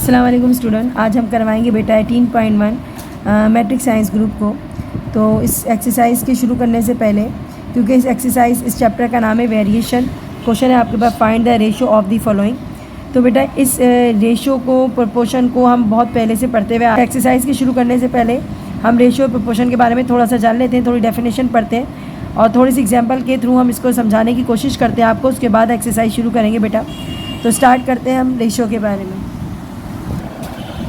अस्सलाम वालेकुम स्टूडेंट, आज हम करवाएंगे बेटा 18.1 मैट्रिक साइंस ग्रुप को। तो इस एक्सरसाइज के शुरू करने से पहले, क्योंकि इस चैप्टर का नाम है वेरिएशन, क्वेश्चन है आपके पास find the ratio of the following. तो बेटा इस रेशो को, प्रोपोर्शन को हम बहुत पहले से पढ़ते हुए, एक्सरसाइज के शुरू करने से पहले हम रेशो और प्रोपोर्शन के बारे में थोड़ा सा जान लेते हैं, थोड़ी डेफिनेशन पढ़ते हैं और थोड़ी सी एग्जाम्पल के थ्रू हम इसको समझाने की कोशिश करते हैं आपको। उसके बाद एक्सरसाइज शुरू करेंगे बेटा। तो स्टार्ट करते हैं हम रेशो के बारे में।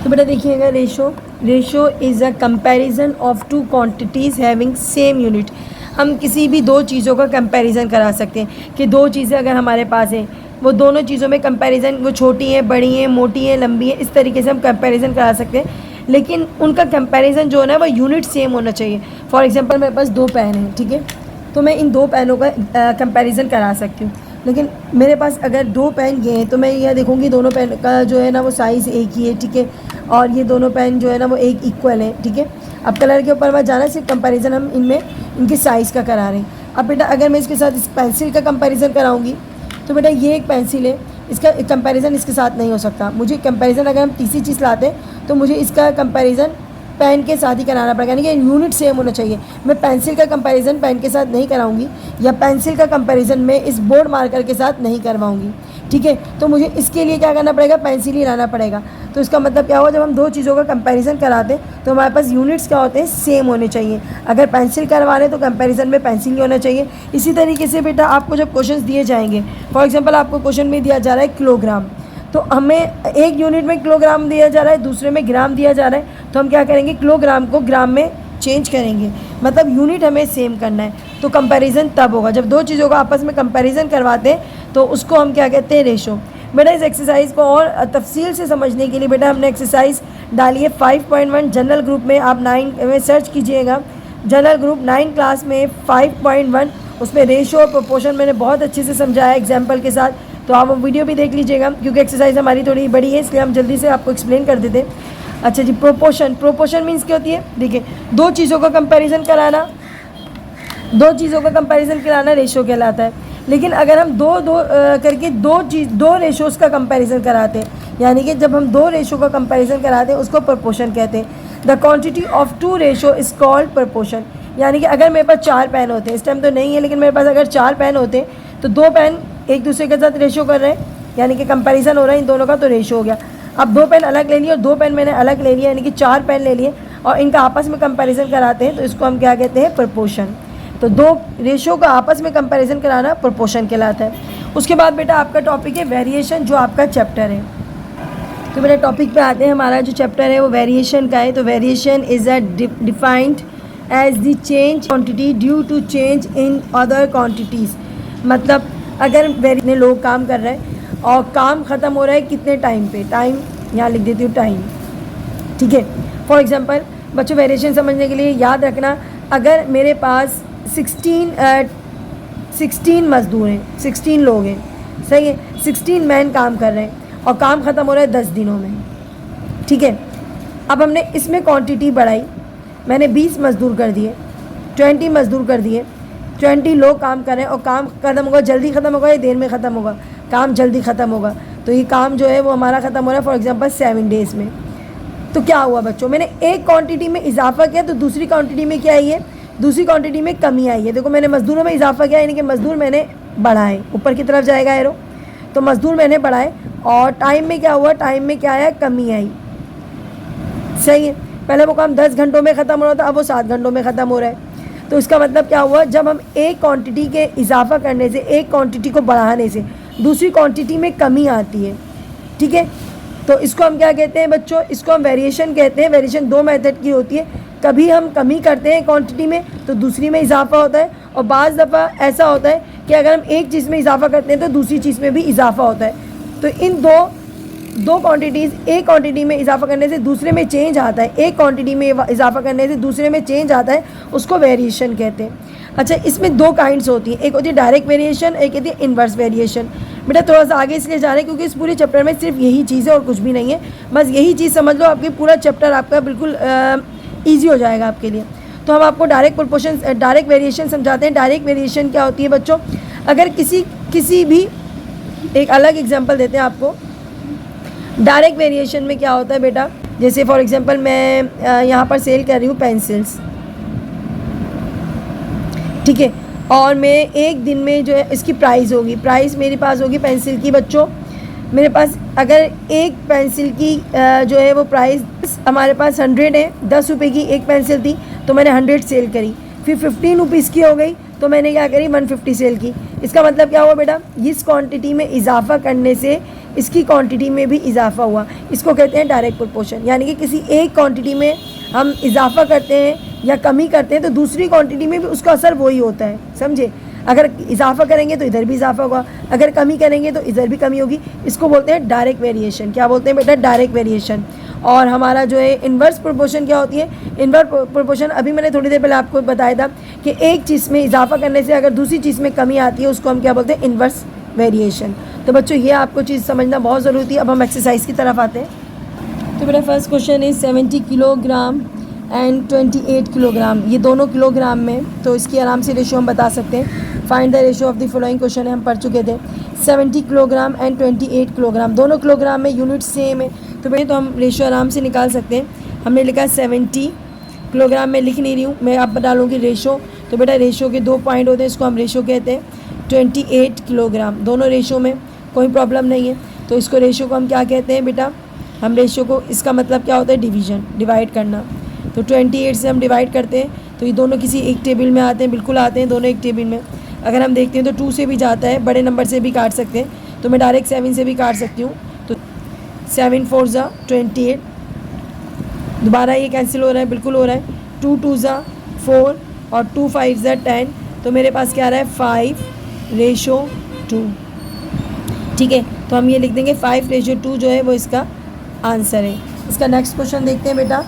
तो बेटा देखिएगा, ratio is a comparison of two quantities having same unit. हम किसी भी दो चीज़ों का कंपैरिजन करा सकते हैं कि दो चीज़ें अगर हमारे पास हैं, वो दोनों चीज़ों में कंपैरिजन, वो छोटी हैं, बड़ी हैं, मोटी हैं, लंबी हैं, इस तरीके से हम कंपैरिजन करा सकते हैं। लेकिन उनका कंपैरिजन जो है ना, वो यूनिट सेम होना चाहिए। फॉर एग्जांपल मेरे पास दो पेन हैं, ठीक है, तो मैं इन दो पेनों का कंपैरिजन करा सकती हूँ। लेकिन मेरे पास अगर दो पेन ये हैं तो मैं यह देखूँगी दोनों पेन का जो है ना वो साइज़ एक ही है, ठीक है, और ये दोनों पेन जो है ना वो एक इक्वल है, ठीक है। अब कलर के ऊपर मैं जाना, सिर्फ कंपैरिजन हम इनमें इनकी साइज़ का करा रहे हैं। अब बेटा अगर मैं इसके साथ इस पेंसिल का कंपैरिजन कराऊंगी तो बेटा ये एक पेंसिल है, इसका कंपैरिजन इसके साथ नहीं हो सकता। मुझे कंपैरिजन अगर हम तीसरी चीज़ लाते हैं तो मुझे इसका कंपैरिजन पेन के साथ ही कराना पड़ेगा, यानी कि यूनिट सेम होना चाहिए। मैं पेंसिल का कंपैरिजन पेन के साथ नहीं कराऊंगी, या पेंसिल का कंपैरिजन मैं इस बोर्ड मार्कर के साथ नहीं करवाऊंगी, ठीक है। तो मुझे इसके लिए क्या करना पड़ेगा, पेंसिल ही लाना पड़ेगा। तो इसका मतलब क्या हुआ, जब हम दो चीज़ों का कंपैरिजन कराते हैं तो हमारे पास यूनिट्स क्या होते हैं, सेम होने चाहिए। अगर पेंसिल करवा रहे हैं तो कंपैरिजन में पेंसिल ही होना चाहिए। इसी तरीके से बेटा आपको जब क्वेश्चन दिए जाएंगे, फॉर एग्जाम्पल आपको क्वेश्चन में दिया जा रहा है किलोग्राम, तो हमें एक यूनिट में किलोग्राम दिया जा रहा है, दूसरे में ग्राम दिया जा रहा है, तो हम क्या करेंगे, किलोग्राम को ग्राम में चेंज करेंगे, मतलब यूनिट हमें सेम करना है। तो कंपैरिजन तब होगा जब दो चीज़ों का आपस में कंपैरिजन करवाते हैं, तो उसको हम क्या कहते हैं, रेशो। बेटा इस एक्सरसाइज को और तफसील से समझने के लिए बेटा हमने एक्सरसाइज डाली है 5.1 जनरल ग्रुप में। आप 9 में सर्च कीजिएगा, जनरल ग्रुप 9 क्लास में 5.1, उसमें रेशो और प्रोपोर्शन मैंने बहुत अच्छे से समझाया एग्जाम्पल के साथ। तो आप वो वीडियो भी देख लीजिएगा, क्योंकि एक्सरसाइज हमारी थोड़ी बड़ी है इसलिए हम जल्दी से आपको एक्सप्लेन कर देते हैं। अच्छा जी, प्रोपोर्शन मीन्स क्या होती है, देखिए दो चीज़ों का कंपैरिजन कराना, रेशो कहलाता है। लेकिन अगर हम करके दो रेशोज़ का कंपैरिजन कराते हैं, यानी कि जब हम दो रेशो का कंपैरिजन कराते हैं उसको प्रोपोर्शन कहते हैं। The quantity of to ratio is called proportion. यानी कि अगर मेरे पास 4 पेन होते हैं, इस टाइम तो नहीं है, लेकिन मेरे पास अगर 4 पेन होते हैं तो दो पेन एक दूसरे के साथ रेशो कर रहे हैं, यानी कि कंपैरिजन हो रहा है इन दोनों का, तो रेशो हो गया। अब दो पेन अलग ले लिए और दो पेन मैंने अलग ले लिया, यानी कि 4 पेन ले लिए और इनका आपस में कंपैरिजन कराते हैं, तो इसको हम क्या कहते हैं, प्रोपोर्शन। तो दो रेशो का आपस में कंपैरिजन कराना प्रोपोर्शन कहलाता है। उसके बाद बेटा आपका टॉपिक है वेरिएशन, जो आपका चैप्टर है। तो मेरे टॉपिक पे आते हैं, हमारा जो चैप्टर है वो वेरिएशन का है। तो variation is a defined as the change quantity due to change in other quantities. मतलब अगर इतने लोग काम कर रहे हैं और काम ख़त्म हो रहा है कितने टाइम पे, टाइम यहाँ लिख देती हूँ, टाइम, ठीक है। फॉर एग्जांपल बच्चों, वेरिएशन समझने के लिए याद रखना, अगर मेरे पास 16 मजदूर हैं, 16 लोग हैं, सही है, 16 मैन काम कर रहे हैं और काम ख़त्म हो रहा है 10 दिनों में, ठीक है। अब हमने इसमें क्वांटिटी बढ़ाई, मैंने 20 मजदूर कर दिए, 20 मजदूर कर दिए, 20 लोग काम कर रहे हैं और काम ख़त्म होगा, जल्दी ख़त्म होगा या देर में ख़त्म होगा, काम जल्दी ख़त्म होगा। तो ये काम जो है वो हमारा ख़त्म हो रहा है फॉर एग्जांपल 7 डेज़ में। तो क्या हुआ बच्चों, मैंने एक क्वांटिटी में इजाफा किया तो दूसरी क्वांटिटी में क्या आई है, दूसरी क्वांटिटी में कमी आई है। देखो मैंने मज़दूरों में इजाफा किया, यानी कि मज़दूर मैंने बढ़ाए, ऊपर की तरफ जाएगा एरो, तो मज़दूर मैंने बढ़ाए, और टाइम में क्या हुआ, टाइम में क्या आया, कमी आई, सही है। पहले वो काम 10 घंटों में ख़त्म हो रहा था, अब वो 7 घंटों में ख़त्म हो रहा है। तो इसका मतलब क्या हुआ, जब हम एक क्वांटिटी के इजाफा करने से, एक क्वांटिटी को बढ़ाने से दूसरी क्वांटिटी में कमी आती है, ठीक है। तो इसको हम क्या कहते हैं बच्चों, इसको हम वेरिएशन कहते हैं। वेरिएशन दो मेथड की होती है, कभी हम कमी करते हैं क्वांटिटी में तो दूसरी में इजाफा होता है, और बाज़ दफ़ा ऐसा होता है कि अगर हम एक चीज़ में इजाफा करते हैं तो दूसरी चीज़ में भी इजाफा होता है। तो इन दो क्वांटिटीज़, एक क्वांटिटी में इजाफा करने से दूसरे में चेंज आता है, एक क्वांटिटी में इजाफा करने से दूसरे में चेंज आता है, उसको वेरिएशन कहते हैं। अच्छा, इसमें दो काइंड्स होती हैं, एक होती है डायरेक्ट वेरिएशन, एक होती है इन्वर्स वेरिएशन। बेटा थोड़ा सा आगे इसलिए जा रहे हैं क्योंकि इस पूरे चैप्टर में सिर्फ यही चीज़ है और कुछ भी नहीं है, बस यही चीज़ समझ लो, आपकी पूरा चैप्टर आपका बिल्कुल ईजी हो जाएगा आपके लिए। तो हम आपको डायरेक्ट वेरिएशन समझाते हैं। डायरेक्ट वेरिएशन क्या होती है बच्चों, अगर किसी भी, एक अलग एग्जांपल देते हैं आपको, डायरेक्ट वेरिएशन में क्या होता है बेटा, जैसे फॉर एग्जांपल मैं यहाँ पर सेल कर रही हूँ पेंसिल्स, ठीक है, और मैं एक दिन में जो है इसकी प्राइस होगी, प्राइस मेरे पास होगी पेंसिल की बच्चों, मेरे पास अगर एक पेंसिल की जो है वो प्राइस हमारे पास 100 है, 10 रुपये की एक पेंसिल थी तो मैंने 100 सेल करी, फिर 15 रुपीज़ की हो गई तो मैंने क्या करी 150 सेल की। इसका मतलब क्या हुआ बेटा, इस क्वांटिटी में इजाफा करने से इसकी क्वांटिटी में भी इजाफा हुआ, इसको कहते हैं डायरेक्ट प्रोपोर्शन। यानी कि किसी एक क्वांटिटी में हम इजाफा करते हैं या कमी करते हैं तो दूसरी क्वांटिटी में भी उसका असर वही होता है, समझे। अगर इजाफा करेंगे तो इधर भी इजाफा होगा, अगर कमी करेंगे तो इधर भी कमी होगी, इसको बोलते हैं डायरेक्ट वेरिएशन। क्या बोलते हैं बेटा, डायरेक्ट वेरिएशन। और हमारा जो है इन्वर्स प्रोपोर्शन क्या होती है, इन्वर्स प्रोपोर्शन अभी मैंने थोड़ी देर पहले आपको बताया था कि एक चीज़ में इजाफा करने से अगर दूसरी चीज़ में कमी आती है उसको हम क्या बोलते हैं, इन्वर्स वेरिएशन। तो बच्चों ये आपको चीज़ समझना बहुत ज़रूरी थी। अब हम एक्सरसाइज की तरफ आते हैं। तो मेरा फर्स्ट क्वेश्चन है 70 किलोग्राम एंड 28 किलोग्राम, ये दोनों किलोग्राम में, तो इसकी आराम से रेशो हम बता सकते हैं। Find the ratio of the following question है, हम पढ़ चुके थे। 70 किलोग्राम एंड 28 किलोग्राम, दोनों किलोग्राम में यूनिट सेम है, तो बेटा तो हम रेशो आराम से निकाल सकते हैं। हमने लिखा 70 किलोग्राम, में लिख नहीं रही हूँ मैं, अब डालूँगी रेशो, तो बेटा रेशो के 2 पॉइंट होते हैं, इसको हम रेशो कहते हैं। 28 किलोग्राम, दोनों रेशो में कोई प्रॉब्लम नहीं है, तो इसको रेशो को हम क्या कहते हैं बेटा, हम रेशो को, इसका मतलब क्या होता है, डिवीज़न, डिवाइड करना। तो 28 से हम डिवाइड करते हैं तो ये दोनों किसी एक टेबल में आते हैं, बिल्कुल आते हैं दोनों एक टेबल में। अगर हम देखते हैं तो 2 से भी जाता है, बड़े नंबर से भी काट सकते हैं, तो मैं डायरेक्ट 7 से भी काट सकती हूँ। तो 7 4 ज़ा 28, दोबारा ये कैंसिल हो रहा है, बिल्कुल हो रहा है। 2 2 ज़ा 4 और 2 5 ज़ा 10, तो मेरे पास क्या आ रहा है 5:2, ठीक है। तो हम ये लिख देंगे 5:2 जो है वो इसका आंसर है। इसका नेक्स्ट क्वेश्चन देखते हैं बेटा।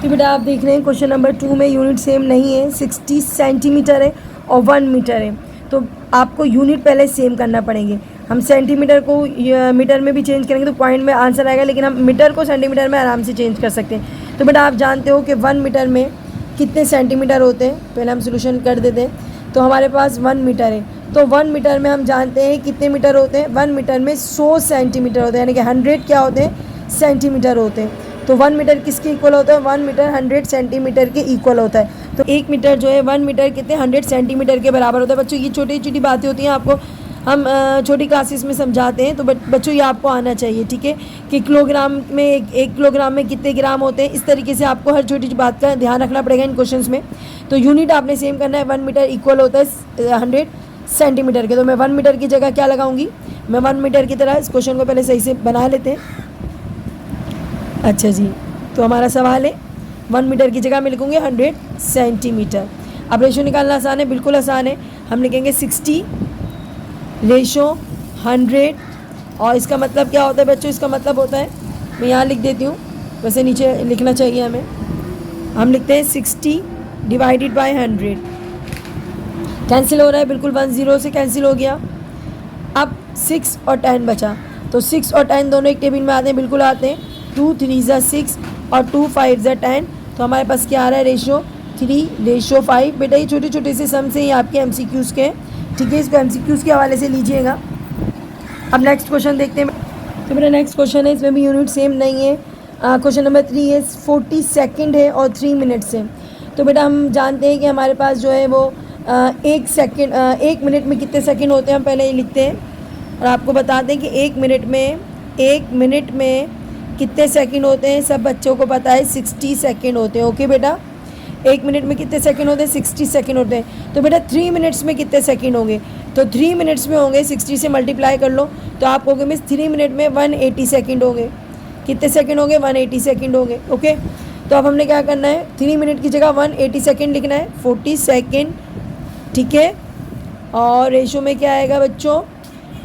तो बेटा आप देख रहे हैं क्वेश्चन नंबर 2 में यूनिट सेम नहीं है, 60 सेंटीमीटर है और 1 मीटर है, तो आपको यूनिट पहले सेम करना पड़ेंगे। हम सेंटीमीटर को मीटर में भी चेंज करेंगे तो पॉइंट में आंसर आएगा, लेकिन हम मीटर को सेंटीमीटर में आराम से चेंज कर सकते हैं। तो बेटा आप जानते हो कि 1 मीटर में कितने सेंटीमीटर होते हैं, पहले हम सोल्यूशन कर देते हैं। तो हमारे पास 1 मीटर है, तो 1 मीटर में हम जानते हैं कितने मीटर होते हैं, 1 मीटर में 100 सेंटीमीटर होते हैं, यानी कि 100 क्या होते हैं, सेंटीमीटर होते हैं। तो 1 मीटर किसके इक्वल होता है, 1 मीटर 100 सेंटीमीटर के इक्वल होता है। तो 1 मीटर जो है 1 मीटर कितने 100 सेंटीमीटर के बराबर होता है। बच्चों ये छोटी छोटी बातें होती हैं, आपको हम छोटी क्लासेस में समझाते हैं, तो बच्चों ये आपको आना चाहिए, ठीक है, कि किलोग्राम में 1 किलोग्राम में कितने ग्राम होते हैं, इस तरीके से आपको हर छोटी बात का ध्यान रखना पड़ेगा इन क्वेश्चंस में। तो यूनिट आपने सेम करना है, 1 मीटर इक्वल होता है 100 सेंटीमीटर के। तो मैं 1 मीटर की जगह क्या लगाऊंगी, मैं 1 मीटर की तरह इस क्वेश्चन को पहले सही से बना लेते हैं। अच्छा जी, तो हमारा सवाल है 1 मीटर की जगह मैं लिखूँगी 100 सेंटीमीटर। अब रेशो निकालना आसान है, बिल्कुल आसान है। हम लिखेंगे 60 रेशो 100, और इसका मतलब क्या होता है बच्चों, इसका मतलब होता है, मैं यहाँ लिख देती हूँ, वैसे नीचे लिखना चाहिए हमें। हम लिखते हैं 60 डिवाइडेड बाय 100, कैंसिल हो रहा है, बिल्कुल 1 0 से कैंसिल हो गया। अब 6 और 10 बचा, तो 6 और 10 दोनों एक टेबल में आते हैं, बिल्कुल आते हैं। 2 3 ज़ा 6 और 2 5 ज़ा 10, तो हमारे पास क्या आ रहा है, रेशो 3:5। बेटा ये छोटे छोटे से सम से ही आपके MCQs के हैं, ठीक है, इसको MCQs के हवाले से लीजिएगा। अब नेक्स्ट क्वेश्चन देखते हैं। तो मेरा नेक्स्ट क्वेश्चन है, इसमें भी यूनिट सेम नहीं है। क्वेश्चन नंबर 3 है, 40 सेकेंड है और 3 मिनट्स है। तो बेटा हम जानते हैं कि हमारे पास जो है वो 1 मिनट में कितने सेकेंड होते हैं, हम पहले ही लिखते हैं और आपको बताते हैं कि 1 मिनट में कितने सेकंड होते हैं। सब बच्चों को पता है 60 सेकंड होते हैं। ओके बेटा, 1 मिनट में कितने सेकंड होते हैं, 60 सेकंड होते हैं। तो बेटा 3 मिनट्स में कितने सेकंड होंगे, तो 3 मिनट्स में होंगे 60 से मल्टीप्लाई कर लो, तो आप कहोगे मिस 3 मिनट में 180 सेकंड होंगे। कितने सेकंड होंगे, 180 सेकंड होंगे। ओके, तो अब हमने क्या करना है, 3 मिनट की जगह 180 सेकंड लिखना है, 40 सेकंड, ठीक है। और रेशो में क्या आएगा बच्चों,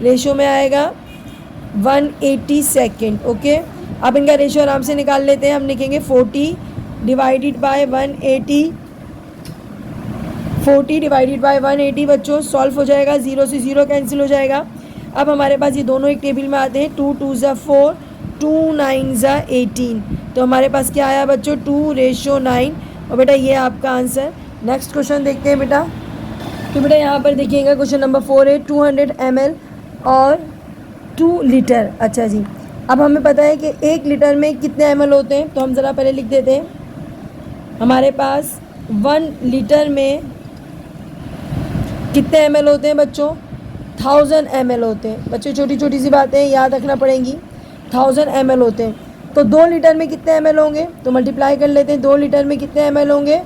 रेशो में आएगा 180 सेकंड। ओके, अब इनका रेशो आराम से निकाल लेते हैं। हम लिखेंगे 40 डिवाइडेड बाय 180, 40 डिवाइडेड बाय 180 बच्चों सॉल्व हो जाएगा, 0 से 0 कैंसिल हो जाएगा। अब हमारे पास ये दोनों एक टेबल में आते हैं, 2 2 ज़ा 4, 2 9 ज़ा 18, तो हमारे पास क्या आया बच्चों 2:9। और बेटा ये आपका आंसर। नेक्स्ट क्वेश्चन देखते हैं बेटा। तो बेटा यहाँ पर देखिएगा क्वेश्चन नंबर 4 है, 200 ml और 2 लीटर। अच्छा जी, अब हमें पता है कि 1 लीटर में कितने ml होते हैं, तो हम ज़रा पहले लिख देते हैं। हमारे पास 1 लीटर में कितने ml होते हैं बच्चों, 1000 ml होते हैं। बच्चों छोटी छोटी सी बातें याद रखना पड़ेंगी, 1000 ml होते हैं। तो 2 लीटर में कितने ml होंगे, तो मल्टीप्लाई कर लेते हैं। 2 लीटर में कितने ml होंगे,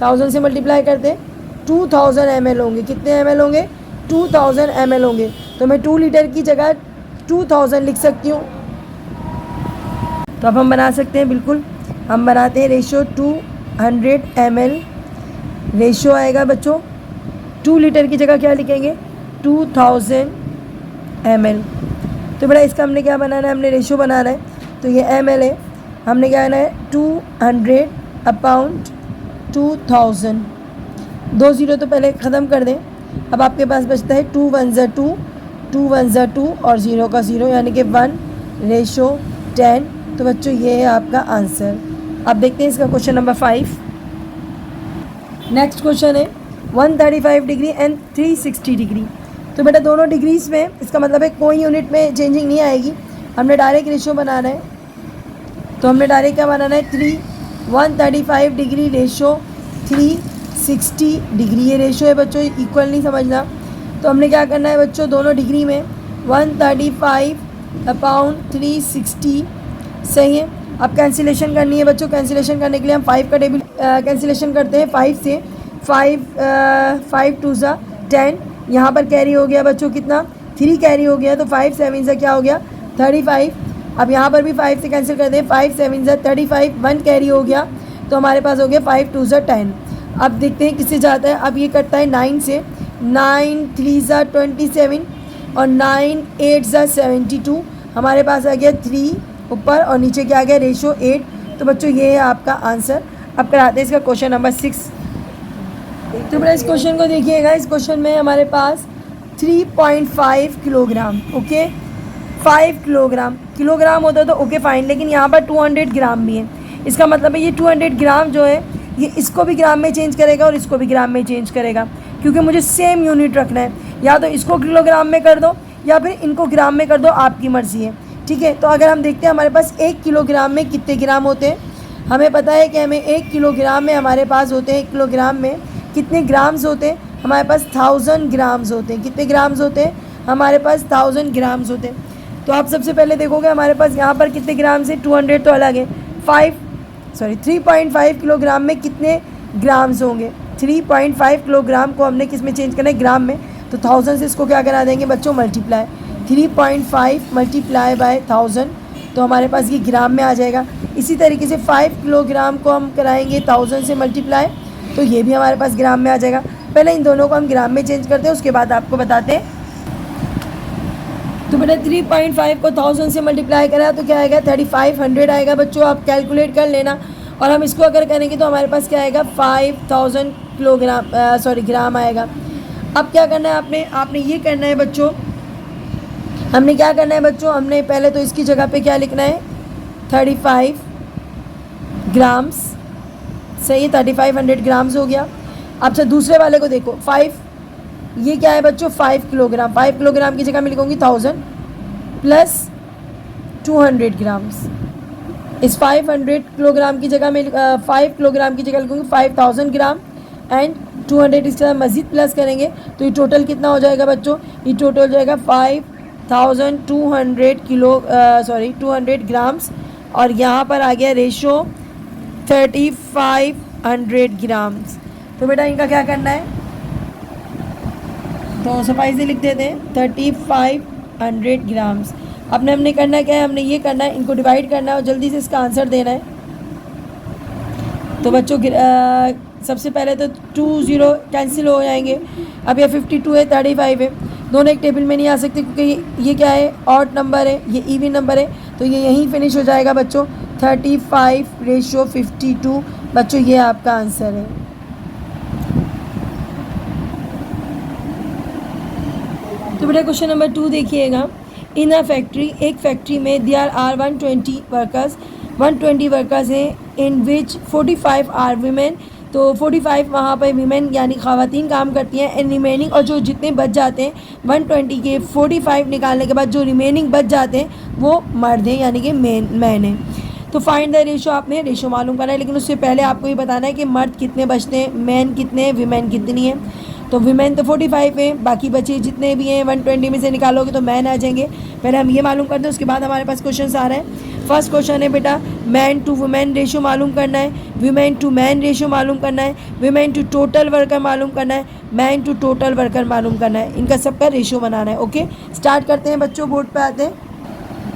1000 से मल्टीप्लाई करते हैं, 2000 ml होंगे। कितने ml होंगे, 2000 ml होंगे। तो मैं 2 लीटर की जगह 2000 लिख सकती हूँ। तो अब हम बना सकते हैं, बिल्कुल हम बनाते हैं। रेशो 200 ml रेशो आएगा बच्चों, 2 लीटर की जगह क्या लिखेंगे, 2000 ml। तो बेटा इसका हमने क्या बनाना है, हमने रेशो बनाना है। तो ये ml है, हमने क्या करना है, 200 अपॉन 2000। 2 ज़ीरो तो पहले ख़त्म कर दें। अब आपके पास बचता है 2 1 ज़ा 2, 2 1 ज़ा 2 और 0 का 0, यानी कि 1/10। तो बच्चों ये है आपका आंसर। अब देखते हैं इसका क्वेश्चन नंबर 5। नेक्स्ट क्वेश्चन है 135 डिग्री एंड 360 डिग्री। तो बेटा दोनों डिग्रीज में, इसका मतलब है कोई यूनिट में चेंजिंग नहीं आएगी। हमने डायरेक्ट रेशो बनाना है। तो हमने डायरेक्ट क्या बनाना है, 135 डिग्री रेशो 360 डिग्री। ये रेशो है बच्चों, इक्वल नहीं समझना। तो हमने क्या करना है बच्चों, दोनों डिग्री में 135 अपॉन 360, सही है। अब कैंसिलेशन करनी है बच्चों। कैंसिलेशन करने के लिए हम 5 का टेबल कैंसिलेशन करते हैं 5 से। 5 2 ज़ा 10, यहाँ पर कैरी हो गया बच्चों कितना, 3 कैरी हो गया। तो 5 7 ज़ा क्या हो गया, 35। अब यहाँ पर भी 5 से कैंसिल करते हैं, 5 7 ज़ा 35, 1 कैरी हो गया। तो हमारे पास हो गया 5 2 ज़ा 10। अब देखते हैं किससे जाता है। अब ये कटता है 9 से, 9 3 ज़ा 27 और 9 8 ज़ा 72। हमारे पास आ गया 3 ऊपर और नीचे क्या आ गया, रेशो 8। तो बच्चों ये है आपका आंसर। अब कराते हैं इसका क्वेश्चन नंबर 6। तो बेटा इस क्वेश्चन को देखिएगा। इस क्वेश्चन में हमारे पास 3.5 किलोग्राम, ओके 5 किलोग्राम, किलोग्राम होता तो ओके फाइन, लेकिन यहाँ पर 200 ग्राम भी है। इसका मतलब है ये 200 ग्राम जो है ये इसको भी ग्राम में चेंज करेगा और इसको भी ग्राम में चेंज करेगा, क्योंकि मुझे सेम यूनिट रखना है। या तो इसको किलोग्राम में कर दो या फिर इनको ग्राम में कर दो, आपकी मर्ज़ी है, ठीक है। तो अगर हम देखते हैं हमारे पास 1 किलोग्राम में कितने ग्राम होते हैं, हमें पता है कि हमें 1 किलोग्राम में हमारे पास होते हैं, 1 किलोग्राम में कितने ग्राम्स होते हैं, हमारे पास 1000 ग्राम्स होते हैं। कितने ग्राम्स होते हैं, हमारे पास 1000 ग्राम्स होते हैं। तो आप सबसे पहले देखोगे हमारे पास यहाँ पर कितने ग्राम्स है, 200 तो अलग है। 3.5 किलोग्राम में कितने ग्राम्स होंगे, 3.5 किलोग्राम को हमने किस में चेंज करना है, ग्राम में। तो 1000 से इसको क्या करा देंगे बच्चों, मल्टीप्लाई। 3.5 मल्टीप्लाई बाय 1000, तो हमारे पास ये ग्राम में आ जाएगा। इसी तरीके से 5 किलोग्राम को हम कराएंगे 1000 से मल्टीप्लाई, तो ये भी हमारे पास ग्राम में आ जाएगा। पहले इन दोनों को हम ग्राम में चेंज करते हैं, उसके बाद आपको बताते हैं। तो बेटा 3.5 को 1000 से मल्टीप्लाई करा तो क्या आएगा, 3500 आएगा बच्चों। आप कैलकुलेट कर लेना। और हम इसको अगर करेंगे तो हमारे पास क्या आएगा, 5000 किलोग्राम ग्राम आएगा। अब क्या करना है आपने ये करना है बच्चों, हमने क्या करना है बच्चों, हमने पहले तो इसकी जगह पे क्या लिखना है, 35 ग्राम्स, सही, 3500 ग्राम्स हो गया। अब से दूसरे वाले को देखो, 5, ये क्या है बच्चों, 5 किलोग्राम। 5 किलोग्राम की जगह मैं लिखूँगी 1000 प्लस 200 ग्राम्स। इस 500 किलोग्राम की जगह में 5 किलोग्राम की जगह लिखूँगी 5000 ग्राम एंड 200 इसके साथ मज़ीद प्लस करेंगे तो ये टोटल कितना हो जाएगा बच्चों, ये टोटल हो जाएगा 200 ग्राम्स। और यहाँ पर आ गया रेशो 3500 ग्राम्स। तो बेटा इनका क्या करना है, तो सफाई से लिख देते हैं 3500 ग्राम्स। अपने हमने करना क्या है, हमने ये करना है, इनको डिवाइड करना है और जल्दी से इसका आंसर देना है। तो बच्चों सबसे पहले तो 2 0 कैंसिल हो जाएंगे। अब ये 52 है, 35 है, दोनों एक टेबल में नहीं आ सकते क्योंकि ये क्या है, ऑड नंबर है, ये इवन नंबर है, तो ये यहीं फिनिश हो जाएगा बच्चों। 35/52 बच्चों ये आपका आंसर है। तो बेटा क्वेश्चन नंबर 2 देखिएगा। इन अ फैक्ट्री, एक फैक्ट्री में देयर आर 120 वर्कर्स हैं, इन विच 45 आर वीमेन, तो 45 वहाँ पर वीमेन यानी ख़वातीन काम करती हैं। एंड रिमेनिंग, और जो जितने बच जाते हैं 120 के 45 निकालने के बाद जो रिमेनिंग बच जाते हैं वो मर्द हैं यानी कि मैन है। तो फाइंड द रेशो, आपने रेशो मालूम करना है, लेकिन उससे पहले आपको ये बताना है कि मर्द कितने बचते हैं, मैन कितने हैं, वीमेन कितनी है। तो वीमेन तो 45 है, बाकी बचे जितने भी हैं 120 में से निकालोगे तो मैन आ जाएंगे। पहले हम ये मालूम करते हैं, उसके बाद हमारे पास क्वेश्चन आ रहा है। फर्स्ट क्वेश्चन है बेटा, मैन टू वुमेन रेशो मालूम करना है, वीमेन टू मैन रेशो मालूम करना है, वीमेन टू टोटल वर्कर मालूम करना है, मैन टू टोटल वर्कर मालूम करना है। इनका सबका रेशो बनाना है। ओके, स्टार्ट करते हैं बच्चों, बोर्ड पे आते हैं।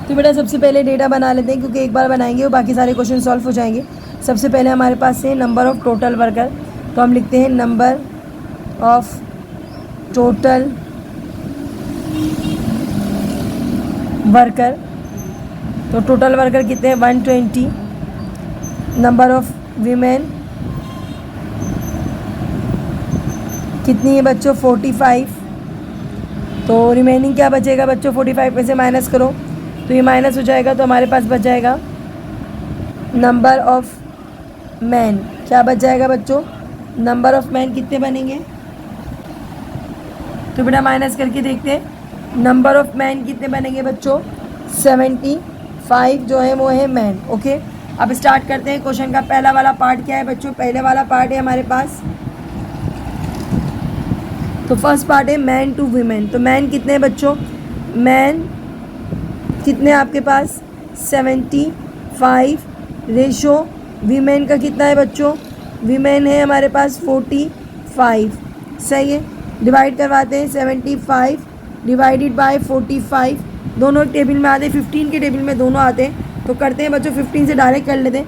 तो बेटा सबसे पहले डेटा बना लेते हैं, क्योंकि एक बार बनाएंगे और बाकी सारे क्वेश्चन सॉल्व हो जाएंगे। सबसे पहले हमारे पास है नंबर ऑफ़ टोटल वर्कर, तो हम लिखते हैं नंबर ऑफ़ टोटल वर्कर। तो टोटल वर्कर कितने हैं 120। नंबर ऑफ़ वीमेन कितनी है बच्चों 45। तो रिमेनिंग क्या बचेगा बच्चों, 45 में से माइनस करो तो ये माइनस हो जाएगा, तो हमारे पास बच जाएगा नंबर ऑफ़ मैन। क्या बच जाएगा बच्चों, नंबर ऑफ़ मैन कितने बनेंगे। तो बेटा माइनस करके देखते हैं, नंबर ऑफ़ मैन कितने बनेंगे बच्चों 75 जो है वो है मैन। ओके, अब स्टार्ट करते हैं। क्वेश्चन का पहला वाला पार्ट क्या है बच्चों, पहले वाला पार्ट है हमारे पास, तो फर्स्ट पार्ट है मैन टू वीमेन। तो मैन कितने हैं बच्चों, मैन कितने आपके पास 75 रेशो वीमेन का कितना है बच्चों, वीमेन है हमारे पास 45। सही है, डिवाइड करवाते हैं 75 डिवाइडेड बाय 45, दोनों टेबल में आते हैं, 15 के टेबल में दोनों आते हैं। तो करते हैं बच्चों 15 से डायरेक्ट कर लेते हैं।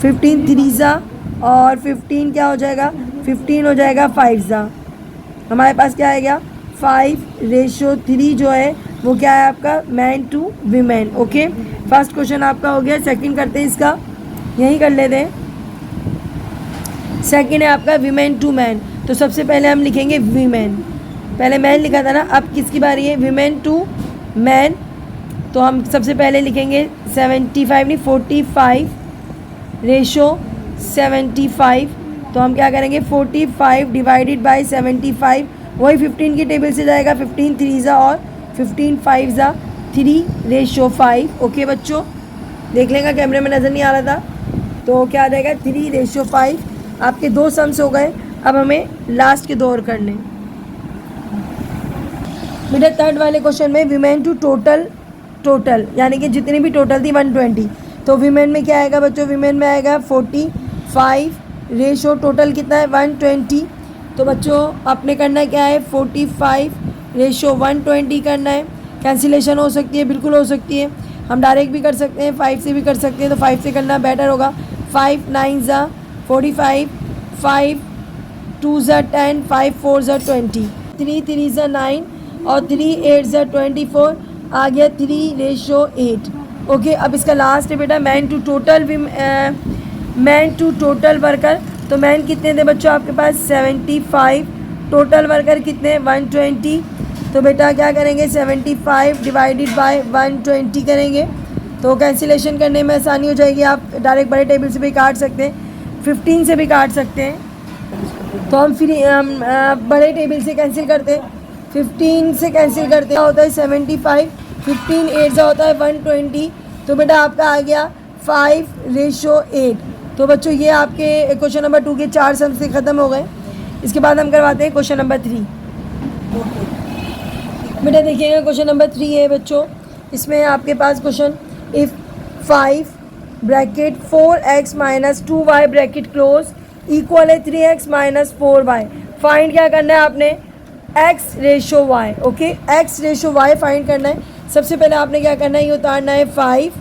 15 3 और 15 क्या हो जाएगा, 15 हो जाएगा 5 हमारे पास क्या आएगा 5:3 जो है वो क्या है आपका man to women. Okay, first question आपका हो गया। सेकंड करते हैं इसका, यही कर लेते हैं। सेकंड है आपका वीमेन टू मैन। तो सबसे पहले हम लिखेंगे वीमेन, पहले मैन लिखा था ना, अब किसकी बारी है वीमेन टू मैन। तो हम सबसे पहले लिखेंगे 75 नहीं 45 रेशो 75। तो हम क्या करेंगे 45 डिवाइडेड बाय 75, वही 15 की टेबल से जाएगा, 15 3 और 15 5 3 रेशो 5। ओके बच्चों, देख लेगा कैमरे में नज़र नहीं आ रहा था, तो क्या आ जाएगा 3 रेशो 5। आपके 2 सम्स हो गए, अब हमें लास्ट के 2 और करने। बेटा थर्ड वाले क्वेश्चन में वीमेन टू टोटल यानी कि जितनी भी टोटल थी 120, तो वीमेन में क्या आएगा बच्चों, वीमेन में आएगा 45 रेशो टोटल कितना है 120। तो बच्चों आपने करना क्या है 45 रेशो 120 करना है। कैंसिलेशन हो सकती है, बिल्कुल हो सकती है, हम डायरेक्ट भी कर सकते हैं, 5 से भी कर सकते हैं, तो 5 से करना बेटर होगा। 5 9 45, 5 2 10, 5 4 20, 3 3 9 और 3 8 24, आ गया 3 रेशो 8। ओके, अब इसका लास्ट है बेटा मैन टू टोटल वर्कर। तो मैन कितने थे बच्चों आपके पास 75, टोटल वर्कर कितने 120। तो बेटा क्या करेंगे 75 डिवाइडेड बाय 120 करेंगे, तो कैंसिलेशन करने में आसानी हो जाएगी। आप डायरेक्ट बड़े टेबल से भी काट सकते हैं, 15 से भी काट सकते हैं, तो हम फिर बड़े टेबल से कैंसिल करते हैं, 15 से कैंसिल करते हैं, होता है 75, 15 8 होता है 120। तो बेटा आपका आ गया 5 रेशो 8। तो बच्चों ये आपके क्वेश्चन नंबर 2 के 4 सम से ख़त्म हो गए। इसके बाद हम करवाते हैं क्वेश्चन नंबर 3। बेटा देखिएगा क्वेश्चन नंबर 3 है बच्चों, इसमें आपके पास question, if 5 bracket 4x minus 2y bracket close equal है 3x माइनस 4y। फाइंड क्या करना है आपने x ratio y। Okay, x ratio y find करना है। सबसे पहले आपने क्या करना है, ये उतारना है 5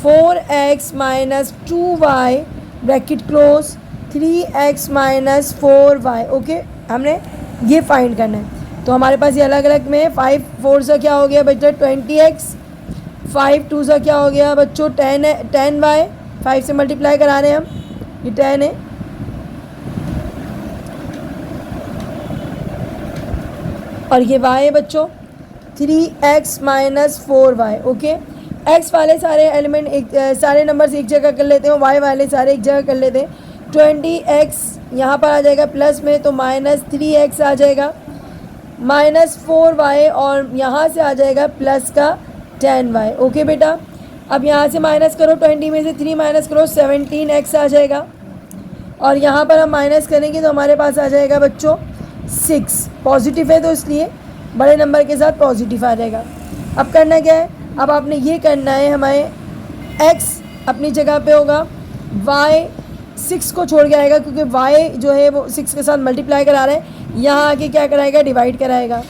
4x minus 2y bracket close 3x minus 4y। Okay, हमने ये फाइंड करना है। तो हमारे पास ये अलग अलग में 5 4 से क्या हो गया बच्चा 20x, 5 2 से क्या हो गया बच्चों 10y, 5 से मल्टीप्लाई करा रहे हैं हम, ये 10 है, और ये y है बच्चों 3x minus 4y। Okay, x वाले सारे एलिमेंट सारे नंबर्स एक जगह कर लेते हैं, y वाले सारे एक जगह कर लेते हैं। 20x यहाँ पर आ जाएगा प्लस में, तो -3x आ जाएगा, -4y और यहाँ से आ जाएगा प्लस का 10y। ओके बेटा, अब यहाँ से माइनस करो, 20 में से 3 माइनस करो, 17x आ जाएगा, और यहाँ पर हम माइनस करेंगे तो हमारे पास आ जाएगा बच्चों 6। पॉजिटिव है तो इसलिए बड़े नंबर के साथ पॉजिटिव आ जाएगा। अब करना क्या है, अब आपने ये करना है, हमारे x अपनी जगह पे होगा, y 6 को छोड़ के आएगा क्योंकि y जो है वो 6 के साथ मल्टीप्लाई करा रहा है, यहाँ आके क्या कराएगा, डिवाइड कराएगा।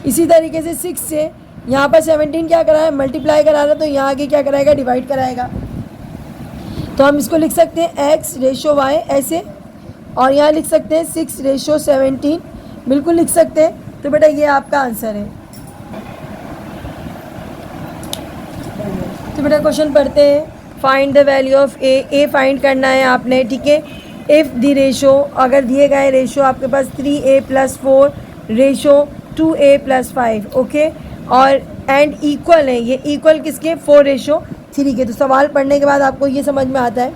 इसी तरीके से 6 से यहाँ पर 17 क्या करा है, मल्टीप्लाई करा रहा है, तो यहाँ आके क्या कराएगा, डिवाइड कराएगा। तो हम इसको लिख सकते हैं x रेशो y ऐसे, और यहाँ लिख सकते हैं 6 रेशो 17, बिल्कुल लिख सकते हैं। तो बेटा ये आपका आंसर है। तो बेटा क्वेश्चन पढ़ते हैं। Find the value of A find करना है आपने, ठीक है। इफ़ द रेशो, अगर दिए गए रेशो आपके पास 3a + 4 रेशो 2a + 5, ओके, और एंड इक्वल है, ये इक्वल किसके, 4 रेशो 3 के। तो सवाल पढ़ने के बाद आपको ये समझ में आता है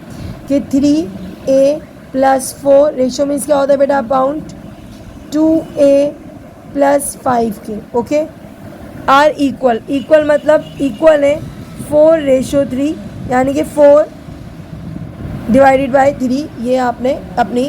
कि 3a + 4 रेशो मीन्स क्या होता है बेटा, अबाउट 2a + 5 के, ओके, आर इक्वल, इक्वल मतलब इक्वल है 4 रेशो 3, यानी कि 4 डिवाइडेड बाय 3। ये आपने अपनी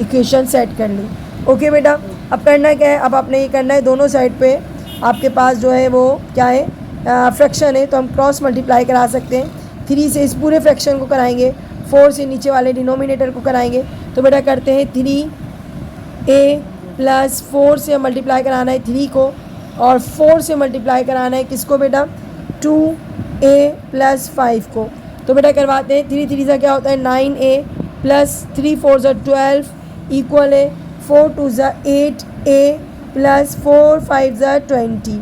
इक्वेशन सेट कर ली। ओके बेटा, अब करना क्या है, अब आपने ये करना है, दोनों साइड पे आपके पास जो है वो क्या है, फ्रैक्शन है, तो हम क्रॉस मल्टीप्लाई करा सकते हैं। 3 से इस पूरे फ्रैक्शन को कराएंगे, 4 से नीचे वाले डिनोमिनेटर को कराएंगे। तो बेटा करते हैं 3a + 4 से मल्टीप्लाई कराना है 3 को, और 4 से मल्टीप्लाई कराना है किसको बेटा, 2a + 5 को। तो बेटा करवाते हैं, 3 3 से क्या होता है 9a + 3 4 = 12 इक्वल है 4 2 = 8a + 4 5 = 20।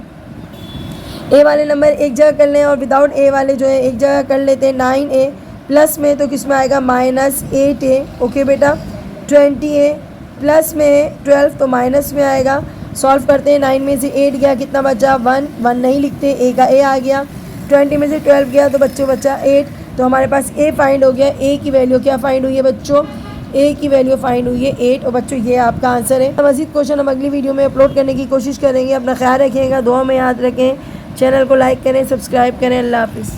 ए वाले नंबर एक जगह कर लें और विदाउट ए वाले जो है एक जगह कर लेते हैं। 9a प्लस में तो किस में आएगा, -8a, ओके बेटा। 20a प्लस में 12 तो माइनस में आएगा। सॉल्व करते हैं, 9 में से 8 गया, कितना बचा, 1 नहीं लिखते, ए का ए आ गया। 20 में से 12 गया तो बच्चों बचा 8, तो हमारे पास ए फाइंड हो गया। ए की वैल्यू क्या फाइंड हुई है बच्चों, ए की वैल्यू फाइंड हुई है 8, और बच्चों ये आपका आंसर है। मज़ीद क्वेश्चन हम अगली वीडियो में अपलोड करने की कोशिश करेंगे। अपना ख्याल रखिएगा, दुआ में याद रखें, चैनल को लाइक करें, सब्सक्राइब करें। अल्लाह हाफिज़।